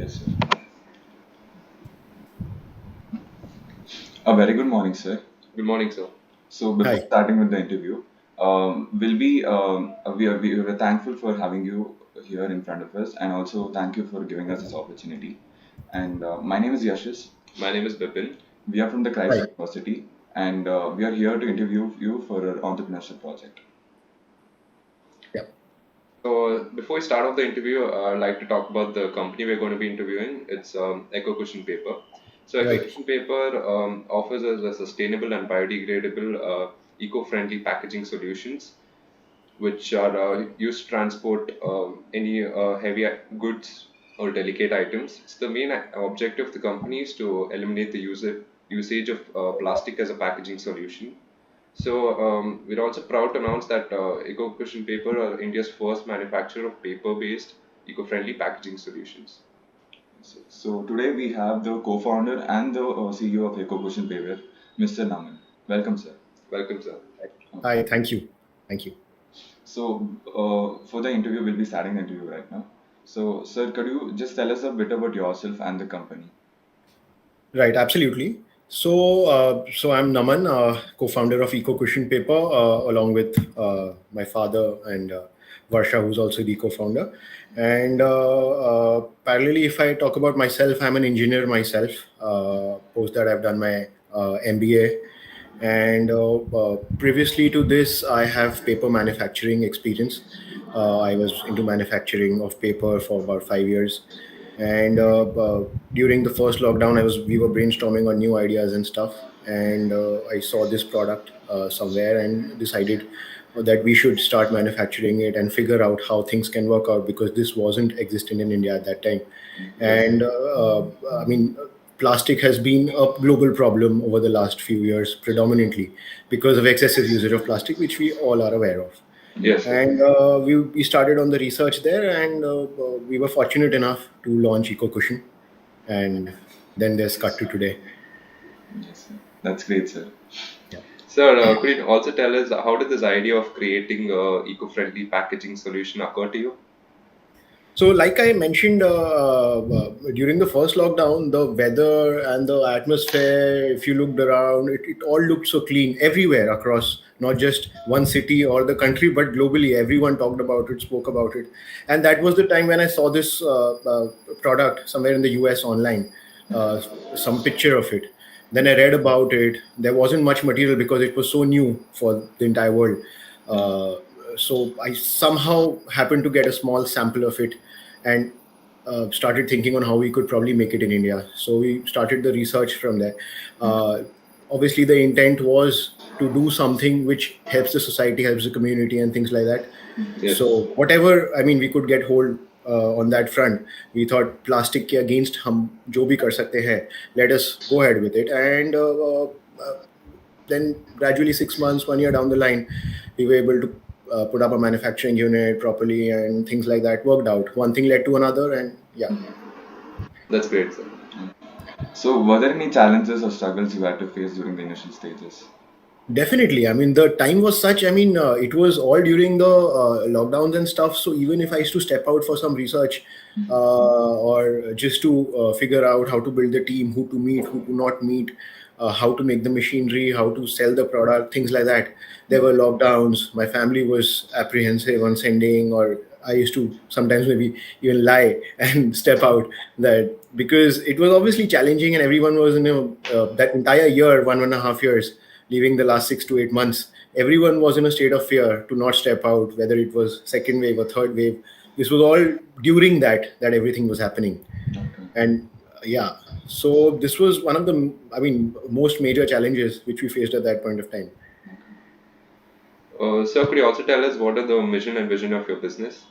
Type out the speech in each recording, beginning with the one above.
Yes, sir. A very good morning, sir. Good morning, sir. So before Hi. starting with the interview, we were thankful for having you here in front of us, and also thank you for giving us this opportunity. And my name is Yashish. My name is Bipin. We are from the Christ Right. University, and we are here to interview you for our entrepreneurship project. Yeah. So, before we start off the interview, I'd like to talk about the company we're going to be interviewing. It's Eco Cushion Paper. So, Eco Right. Cushion Paper offers us a sustainable and biodegradable, eco-friendly packaging solutions, which are used to transport any heavy goods or delicate items. So the main objective of the company is to eliminate the usage of plastic as a packaging solution. So we're also proud to announce that EcoCushion Paper are India's first manufacturer of paper-based eco-friendly packaging solutions. So today we have the co-founder and the CEO of EcoCushion Paper, Mr. Naman. Welcome, sir. Welcome, sir. Okay. Hi. Thank you. Thank you. So, for the interview, we'll be starting the interview right now. So, sir, could you just tell us a bit about yourself and the company? Right. Absolutely. So I'm Naman, co-founder of Eco Cushion Paper, along with my father and Varsha, who's also the co-founder. And parallelly, if I talk about myself, I'm an engineer myself. Post that, I've done my MBA. And previously to this, I have paper manufacturing experience. I was into manufacturing of paper for about 5 years. And during the first lockdown, we were brainstorming on new ideas and stuff. And I saw this product somewhere and decided that we should start manufacturing it and figure out how things can work out, because this wasn't existing in India at that time. Yes. And I mean, plastic has been a global problem over the last few years, predominantly because of excessive usage of plastic, which we all are aware of. Yes, sir. And we started on the research there, and we were fortunate enough to launch EcoCushion. And then there's cut to today. Yes, sir. That's great, sir. Yeah. Sir, could you also tell us how did this idea of creating eco-friendly packaging solution occur to you? So, like I mentioned, during the first lockdown, the weather and the atmosphere, if you looked around, it all looked so clean everywhere across not just one city or the country, but globally. Everyone talked about it, spoke about it. And that was the time when I saw this product somewhere in the US online, uh, some picture of it. Then I read about it. There wasn't much material because it was so new for the entire world. Uh, so I somehow happened to get a small sample of it, and started thinking on how we could probably make it in India. So we started the research from there. Uh, Obviously, the intent was to do something which helps the society, helps the community, and things like that. Yes. So whatever, I mean, we could get hold on that front, we thought plastic के against हम जो भी कर सकते हैं, let us go ahead with it. And then gradually 6 months, 1 year down the line, we were able to put up a manufacturing unit properly, and things like that worked out. One thing led to another, and yeah. That's great, sir. So, were there any challenges or struggles you had to face during the initial stages? Definitely. I mean, the time was such. I mean, it was all during the lockdowns and stuff. So even if I used to step out for some research, or just to figure out how to build the team, who to meet, who to not meet, how to make the machinery, how to sell the product, things like that, there were lockdowns. My family was apprehensive on sending, or I used to sometimes maybe even lie and step out, that because it was obviously challenging, and everyone was in that entire year, 1.5 years, leaving the last 6 to 8 months, everyone was in a state of fear to not step out, whether it was second wave or third wave. This was all during that everything was happening. Okay. And yeah, so this was one of the, I mean, most major challenges which we faced at that point of time. Sir, could you also tell us what are the mission and vision of your business?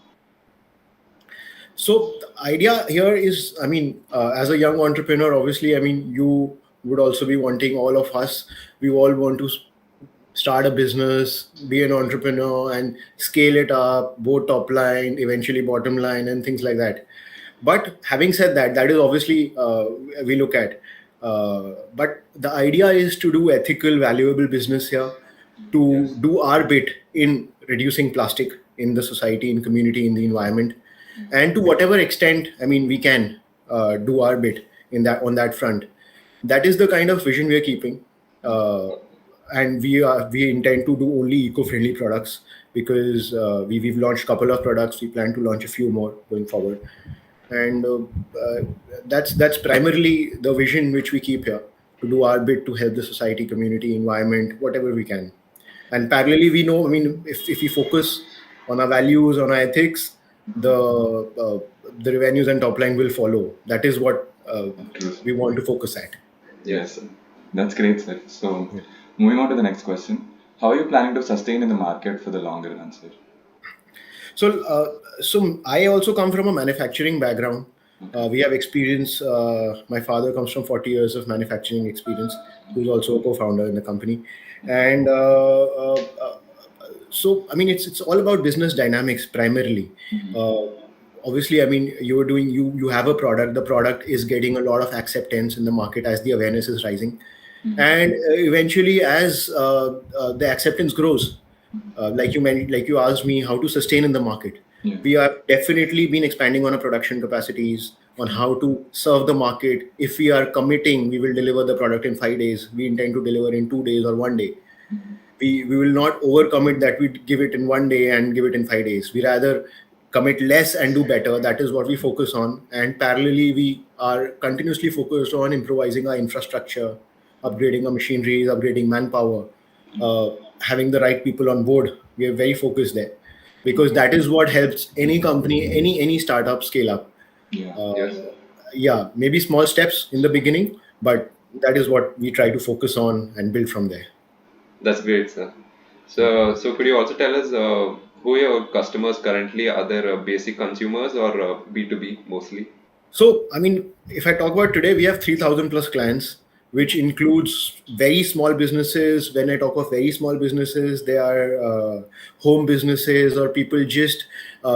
So the idea here is, I mean, as a young entrepreneur, obviously, I mean, you would also be wanting, all of us, we all want to start a business, be an entrepreneur, and scale it up, both top line, eventually bottom line, and things like that. But having said that, that is obviously we look at. But the idea is to do ethical, valuable business here, to Yes. do our bit in reducing plastic in the society, in community, in the environment, and to whatever extent, I mean, we can. do our bit in that on that front. That is the kind of vision we are keeping. Uh, and we intend to do only eco-friendly products because we've launched a couple of products. We plan to launch a few more going forward, and that's primarily the vision which we keep here, to do our bit to help the society, community, environment, whatever we can. And parallelly, we know, I mean, if we focus on our values, on our ethics, the revenues and top line will follow. That is what Okay. we want to focus at. Yes, sir. That's great, sir. So, moving on to the next question. How are you planning to sustain in the market for the longer run, sir? So I also come from a manufacturing background. Okay. We have experience. My father comes from 40 years of manufacturing experience. Who's also a co-founder in the company, and so I mean it's all about business dynamics primarily. Uh, Obviously, I mean you have a product. The product is getting a lot of acceptance in the market as the awareness is rising, and eventually as the acceptance grows, like you asked me how to sustain in the market. Yeah. We have definitely been expanding on our production capacities, on how to serve the market. If we are committing we will deliver the product in 5 days, we intend to deliver in 2 days or one day. We will not overcommit that we give it in one day and give it in 5 days. We rather commit less and do better. That is what we focus on. And parallelly, we are continuously focused on improvising our infrastructure, upgrading our machineries, upgrading manpower, uh, having the right people on board. We are very focused there because that is what helps any company, any startup scale up. Yeah. Uh, Yes, yeah, maybe small steps in the beginning, but that is what we try to focus on and build from there. that's great, sir. So could you also tell us who your customers currently are? They basic consumers or B2B mostly? So, I mean, if I talk about today, we have 3,000 plus clients, which includes very small businesses. When I talk of very small businesses, they are home businesses or people just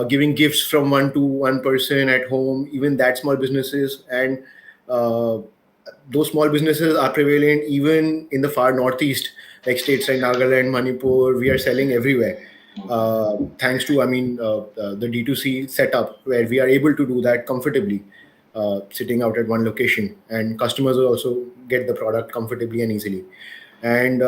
giving gifts from one person at home, even that small businesses. And uh, those small businesses are prevalent even in the far northeast, like states like Nagaland, Manipur. We are selling everywhere. Thanks to, the D2C setup where we are able to do that comfortably, sitting out at one location, and customers will also get the product comfortably and easily. And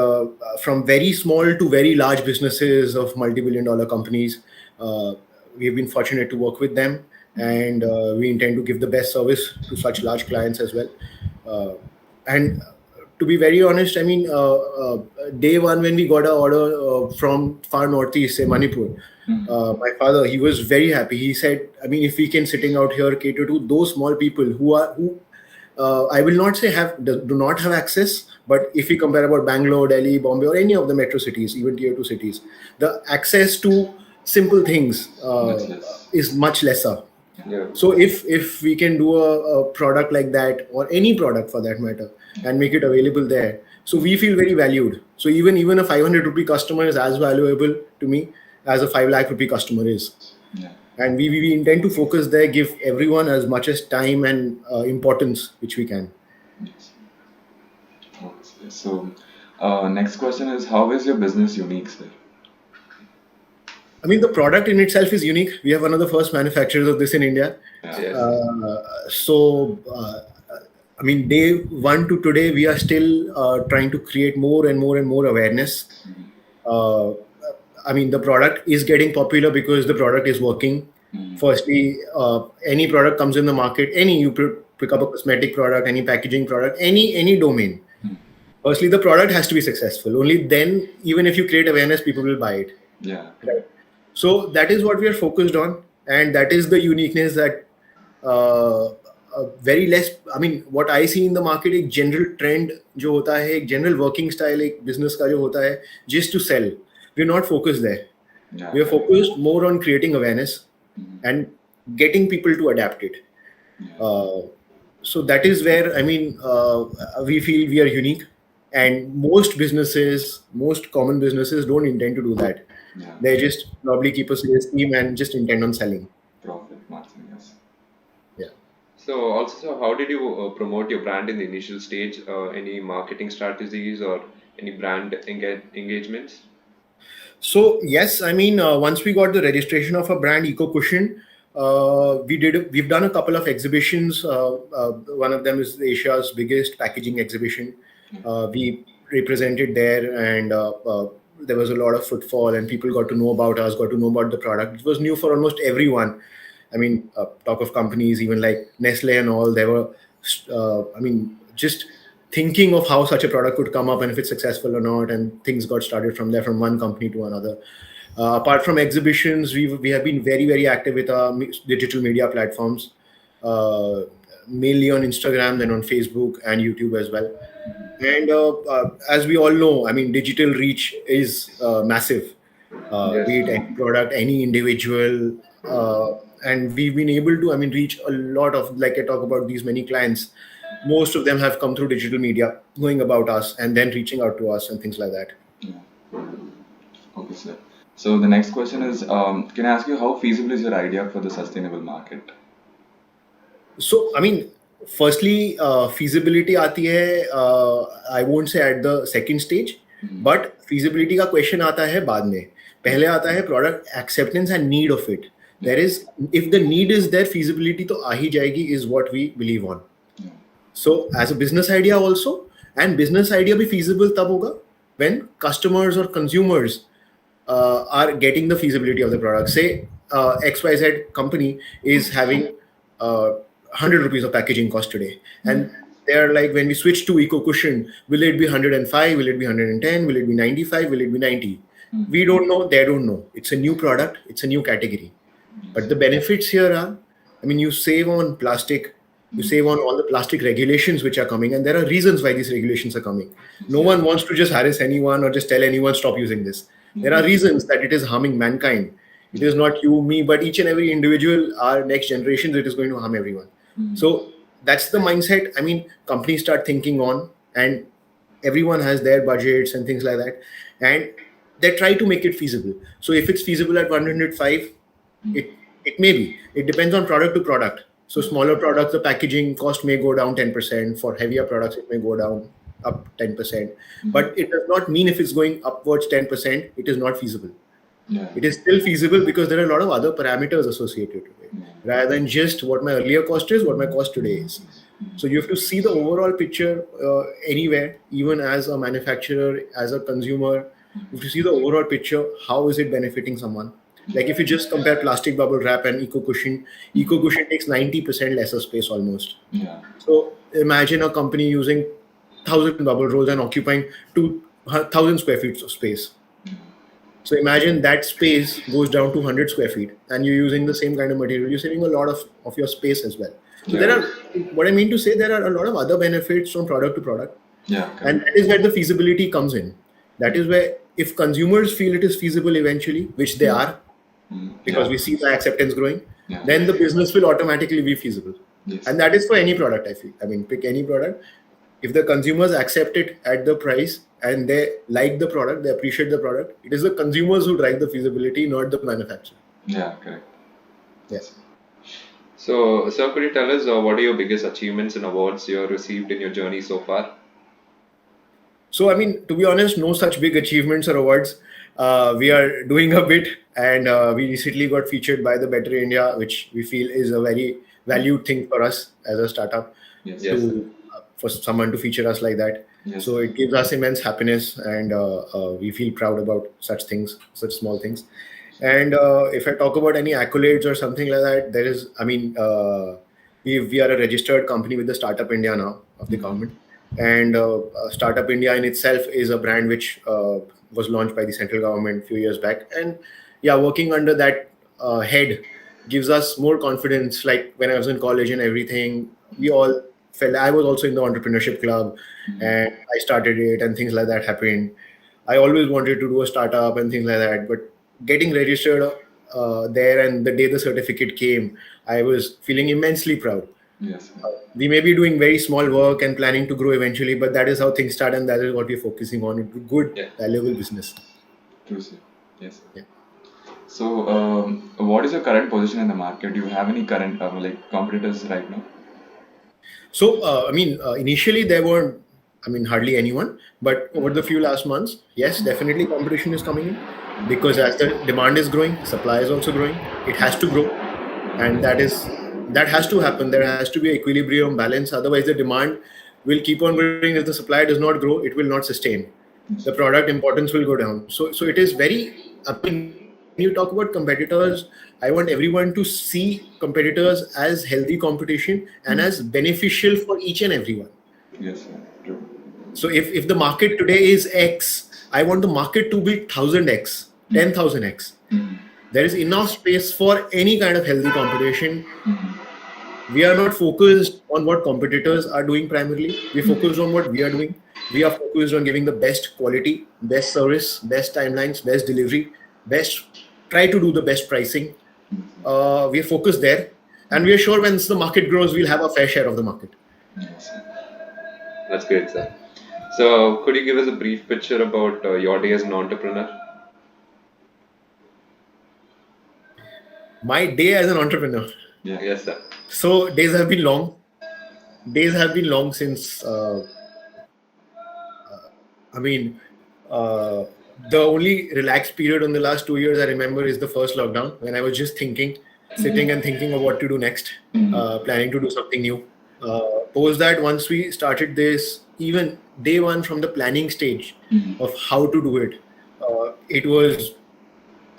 from very small to very large businesses of multi-billion dollar companies, uh, we've been fortunate to work with them, and we intend to give the best service to such large clients as well. And to be very honest, I mean, day one when we got an order from far northeast, say Manipur, my father, he was very happy. He said, I mean, if we can sitting out here cater to those small people who I will not say do not have access, but if we compare about Bangalore, Delhi, Bombay, or any of the metro cities, even tier two cities, the access to simple things Much less. is much lesser. Yeah. So if we can do a product like that, or any product for that matter, and make it available there, so we feel very valued. So even a 500 rupee customer is as valuable to me as a 5 lakh rupee customer is. Yeah. And we intend to focus there, give everyone as much as time and importance which we can. Yes. Okay. So, next question is, how is your business unique, sir? I mean, the product in itself is unique. We have one of the first manufacturers of this in India. Yeah. Yes. So, I mean, day one to today, we are still trying to create more and more and more awareness. Uh, I mean, the product is getting popular because the product is working. Firstly, any product comes in the market, any you pick up a cosmetic product, any packaging product, any domain. Firstly, the product has to be successful. Only then, even if you create awareness, people will buy it. Yeah. Right. So that is what we are focused on, and that is the uniqueness that very less. I mean, what I see in the market, एक general trend जो होता है, एक general working style एक business का जो होता है, just to sell. We're not focused there. Yeah. We are focused more on creating awareness and getting people to adapt it. Uh, so that is where we feel we are unique, and most common businesses don't intend to do that. Yeah. They just probably keep a sales team and just intend on selling. Profit margin, yes. Yeah. So also, so how did you promote your brand in the initial stage? Any marketing strategies or any brand engagements? So yes, I mean, once we got the registration of a brand, Eco Cushion, We've done a couple of exhibitions. One of them is Asia's biggest packaging exhibition. We represented there, and there was a lot of footfall, and people got to know about us, got to know about the product. It was new for almost everyone. I mean, talk of companies, even like Nestle and all, they were, just thinking of how such a product could come up and if it's successful or not. And things got started from there, from one company to another. Apart from exhibitions, we have been very, very active with our digital media platforms, uh, mainly on Instagram, then on Facebook and YouTube as well. And as we all know, I mean, digital reach is massive, Yes. be it any product, any individual. And we've been able to, I mean, reach a lot of, like I talk about these many clients, most of them have come through digital media, knowing about us and then reaching out to us and things like that. Yeah. Okay, sir. So the next question is, can I ask you how feasible is your idea for the sustainable market? So, I mean, firstly, feasibility आती है, I won't say at the second stage, but feasibility का question आता है बाद में. पहले आता है product acceptance and need of it. Yeah. There is, if the need is there, feasibility तो आ ही जाएगी, is what we believe on. Yeah. So, as a business idea also, and business idea भी feasible तब होगा when customers or consumers are getting the feasibility of the product. Say XYZ company is having 100 rupees of packaging cost today. And they're like, when we switch to Eco Cushion, will it be 105? Will it be 110? Will it be 95? Will it be 90? We don't know. They don't know. It's a new product. It's a new category. But the benefits here are, I mean, you save on plastic, you save on all the plastic regulations which are coming, and there are reasons why these regulations are coming. No one wants to just harass anyone or just tell anyone stop using this. There are reasons that it is harming mankind. It is not you, me, but each and every individual, our next generations, it is going to harm everyone. So that's the mindset. I mean, companies start thinking on, and everyone has their budgets and things like that, and they try to make it feasible. So if it's feasible at 105, it may be. It depends on product to product. So smaller products, the packaging cost may go down 10%. For heavier products, it may go down up 10%. But it does not mean if it's going upwards 10%, it is not feasible. Yeah. It is still feasible because there are a lot of other parameters associated with it, rather than just what my earlier cost is, what my cost today is. So you have to see the overall picture anywhere, even as a manufacturer, as a consumer. You have to see the overall picture. How is it benefiting someone? Like if you just compare plastic bubble wrap and Eco Cushion takes 90% lesser space almost. Yeah. So imagine a company using 1,000 bubble rolls and occupying 2,000 square feet of space. So imagine that space goes down to 100 square feet and you're using the same kind of material. You're saving a lot of your space as well. So there are, what I mean to say, there are a lot of other benefits from product to product. Yeah. And that is where the feasibility comes in. That is where, if consumers feel it is feasible eventually, which they are, because we see the acceptance growing, then the business will automatically be feasible. Yes. And that is for any product, I feel. I mean, pick any product. If the consumers accept it at the price and they like the product, they appreciate the product, it is the consumers who drive the feasibility, not the manufacturer. Yeah, correct. Yes. So, sir, could you tell us what are your biggest achievements and awards you have received in your journey so far? So, I mean, to be honest, no such big achievements or awards. We are doing a bit, and we recently got featured by the Better India, which we feel is a very valued thing for us as a startup. Yes. Yes. For someone to feature us like that. Yes. So it gives us immense happiness, and we feel proud about such things, such small things. And if I talk about any accolades or something like that, there is, I mean, we are a registered company with the Startup India now of the government. And Startup India in itself is a brand which was launched by the central government a few years back. And yeah, working under that head gives us more confidence. Like when I was in college and everything, we all felt, I was also in the entrepreneurship club and I started it and things like that happened. I always wanted to do a startup and things like that, but getting registered there and the day the certificate came, I was feeling immensely proud. Yes. We may be doing very small work and planning to grow eventually, but that is how things start and that is what we're focusing on. Good, valuable business. True, sir. Yes. Yeah. So, what is your current position in the market? Do you have any current like competitors right now? So, I mean, initially there were, I mean, hardly anyone, but over the few last months, yes, definitely competition is coming in because as the demand is growing, supply is also growing. It has to grow. and that has to happen. There has to be equilibrium balance. Otherwise, the demand will keep on growing. If the supply does not grow, it will not sustain. The Yes, sir. product importance will go down. So it is very. I mean, when you talk about competitors, I want everyone to see competitors as healthy competition and as beneficial for each and everyone. Yes, sir. True. So if the market today is X, I want the market to be 1000x, 10,000x. There is enough space for any kind of healthy competition. We are not focused on what competitors are doing primarily. We are focused on what we are doing. We are focused on giving the best quality, best service, best timelines, best delivery, best, try to do the best pricing. We are focused there. And we are sure once the market grows, we'll have a fair share of the market. Yes, sir. That's great, sir. So, could you give us a brief picture about your day as an entrepreneur? My day as an entrepreneur. Yeah. Yes, sir. So days have been long. Days have been long since I mean, uh, the only relaxed period in the last 2 years I remember is the first lockdown when I was just thinking, sitting and thinking of what to do next, planning to do something new. Post that, once we started this, even day one from the planning stage of how to do it, it was,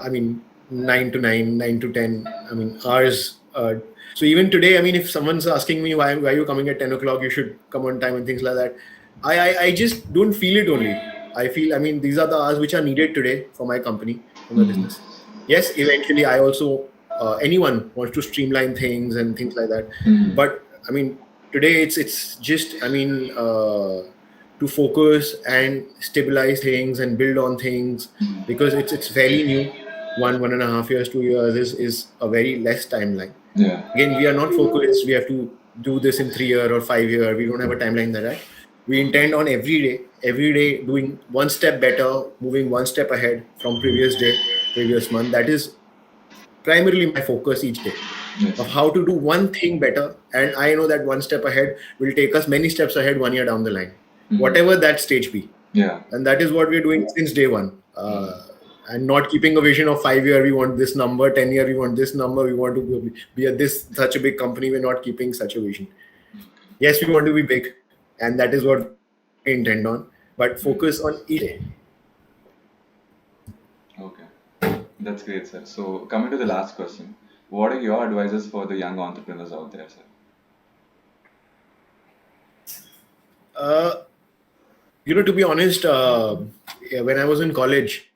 I mean, 9 to 9, 9 to 10. I mean, hours. So even today, I mean, if someone's asking me why are you coming at 10 o'clock, you should come on time and things like that. I just don't feel it only. I feel, I mean, these are the hours which are needed today for my company, for my business. Yes, eventually, I also, anyone wants to streamline things and things like that. But I mean, today it's just, I mean, to focus and stabilize things and build on things because it's very new. 1.5 years, 2 years is a very less timeline. Yeah. Again, we are not focused. We have to do this in 3 year or 5 year. We don't have a timeline like that. We intend on every day doing one step better, moving one step ahead from previous day, previous month. That is primarily my focus each day Yes, of sir. how to do one thing better. And I know that one step ahead will take us many steps ahead 1 year down the line, whatever that stage be. Yeah. And that is what we're doing since day one. And not keeping a vision of 5 year, we want this number, 10 year, we want this number, we want to be at this such a big company. We're not keeping such a vision. Yes, we want to be big, and that is what we intend on. But focus on each day. Okay. That's great, sir. So, coming to the last question, what are your advices for the young entrepreneurs out there, sir? Uh, to be honest, yeah, when I was in college,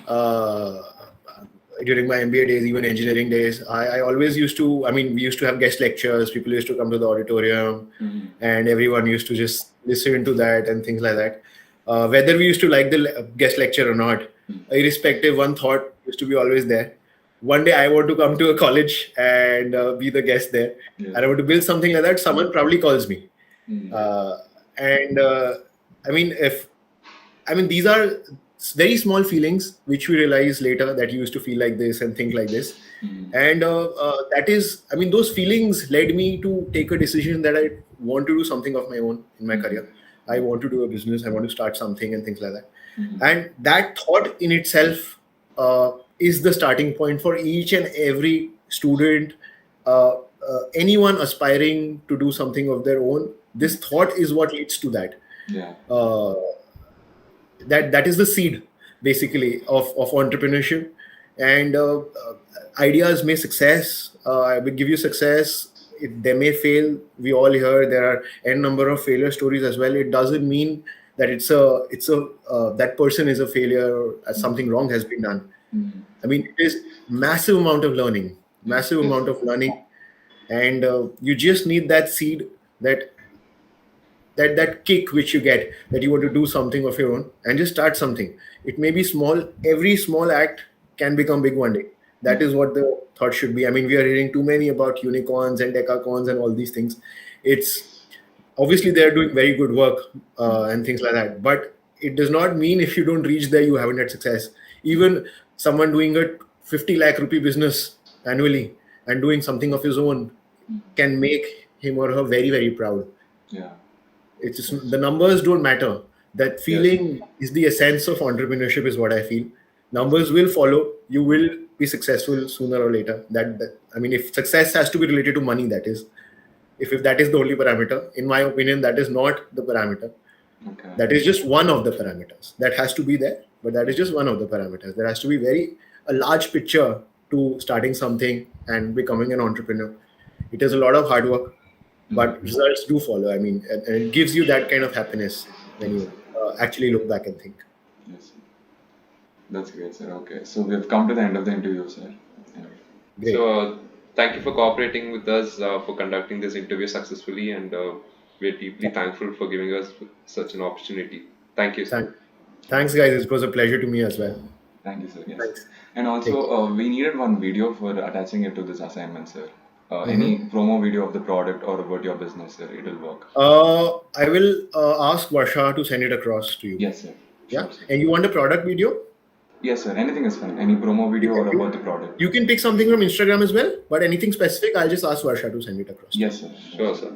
uh, during my MBA days, even engineering days, I always used to, I mean, we used to have guest lectures. People used to come to the auditorium and everyone used to just listen to that and things like that. Whether we used to like the guest lecture or not, irrespective, one thought used to be always there. One day I want to come to a college and be the guest there. Yes. And I want to build something like that. Someone probably calls me. Mm. And I mean, if I mean, these are very small feelings which we realize later that you used to feel like this and think like this. And that is, I mean, those feelings led me to take a decision that I want to do something of my own in my career. I want to do a business, I want to start something and things like that. And that thought in itself is the starting point for each and every student, anyone aspiring to do something of their own. This thought is what leads to that. Yeah. Uh, that is the seed basically of entrepreneurship. And ideas may success will give you success. They may fail. We all hear there are n number of failure stories as well. It doesn't mean that it's a that person is a failure or something wrong has been done. I mean, it is massive amount of learning, massive Yes. amount of learning. And you just need that seed, that that kick which you get, that you want to do something of your own and just start something. It may be small. Every small act can become big one day. That is what the thought should be. I mean, we are hearing too many about unicorns and decacons and all these things. It's obviously they're doing very good work and things like that, but it does not mean if you don't reach there you haven't had success. Even someone doing a 50 lakh rupee business annually and doing something of his own can make him or her very, very proud. Yeah. It's just, the numbers don't matter. That Yes. feeling is the essence of entrepreneurship, is what I feel. Numbers will follow. You will be successful sooner or later. I mean, if success has to be related to money, that is, if that is the only parameter, in my opinion, that is not the parameter. Okay. That is just one of the parameters that has to be there, but that is just one of the parameters. There has to be a large picture to starting something and becoming an entrepreneur. It is a lot of hard work, but results do follow. I mean, and it gives you that kind of happiness when you actually look back and think. Yes. That's great, sir. Okay. So we have come to the end of the interview, sir. Yeah. Great. So, thank you for cooperating with us for conducting this interview successfully, and we're deeply thankful for giving us such an opportunity. Thank you, sir. Thank, Thanks, guys. It was a pleasure to me as well. Thank you, sir. Yes. Thanks. And Take also, care. we needed one video for attaching it to this assignment, sir. Mhm. Any promo video of the product or about your business, sir. It will work. I will ask Varsha to send it across to you. Yes, sir. Yeah. Sure, sir. And you want a product video? Yes, sir. Anything is fine. Any promo You video can, or you, about the product. you can pick something from Instagram as well, but anything specific, I'll just ask Varsha to send it across. Yes, sir. Sure, sir.